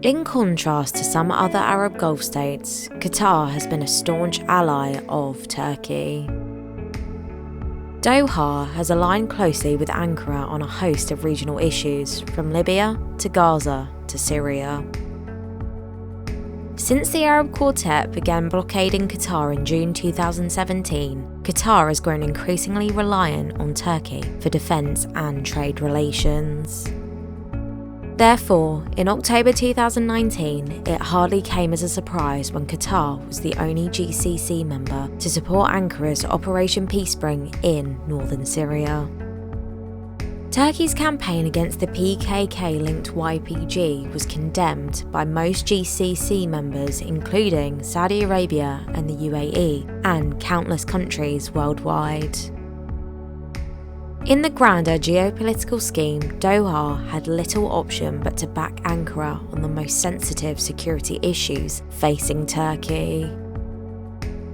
In contrast to some other Arab Gulf states, Qatar has been a staunch ally of Turkey. Doha has aligned closely with Ankara on a host of regional issues, from Libya to Gaza to Syria. Since the Arab Quartet began blockading Qatar in June 2017, Qatar has grown increasingly reliant on Turkey for defence and trade relations. Therefore, in October 2019, it hardly came as a surprise when Qatar was the only GCC member to support Ankara's Operation Peace Spring in northern Syria. Turkey's campaign against the PKK-linked YPG was condemned by most GCC members, including Saudi Arabia and the UAE, and countless countries worldwide. In the grander geopolitical scheme, Doha had little option but to back Ankara on the most sensitive security issues facing Turkey.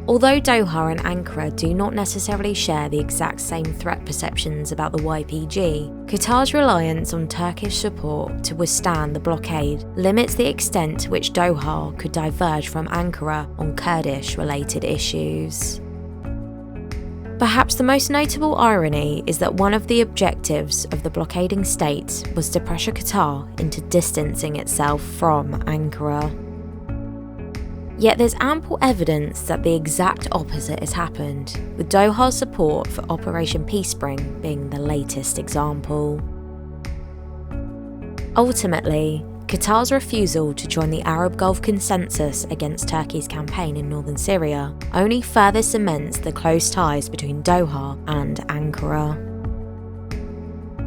Although Doha and Ankara do not necessarily share the exact same threat perceptions about the YPG, Qatar's reliance on Turkish support to withstand the blockade limits the extent to which Doha could diverge from Ankara on Kurdish-related issues. Perhaps the most notable irony is that one of the objectives of the blockading state was to pressure Qatar into distancing itself from Ankara. Yet there's ample evidence that the exact opposite has happened, with Doha's support for Operation Peace Spring being the latest example. Ultimately, Qatar's refusal to join the Arab Gulf consensus against Turkey's campaign in northern Syria only further cements the close ties between Doha and Ankara.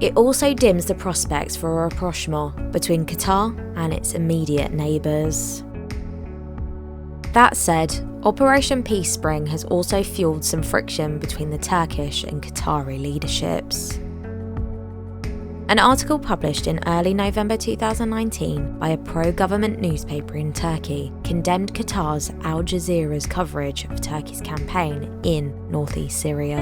It also dims the prospects for a rapprochement between Qatar and its immediate neighbours. That said, Operation Peace Spring has also fueled some friction between the Turkish and Qatari leaderships. An article published in early November 2019 by a pro-government newspaper in Turkey condemned Qatar's Al Jazeera's coverage of Turkey's campaign in northeast Syria.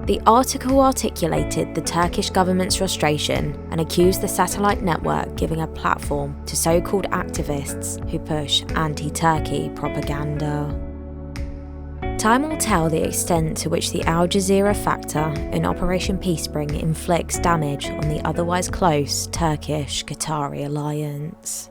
The article articulated the Turkish government's frustration and accused the satellite network giving a platform to so-called activists who push anti-Turkey propaganda. Time will tell the extent to which the Al Jazeera factor in Operation Peace Spring inflicts damage on the otherwise close Turkish-Qatari alliance.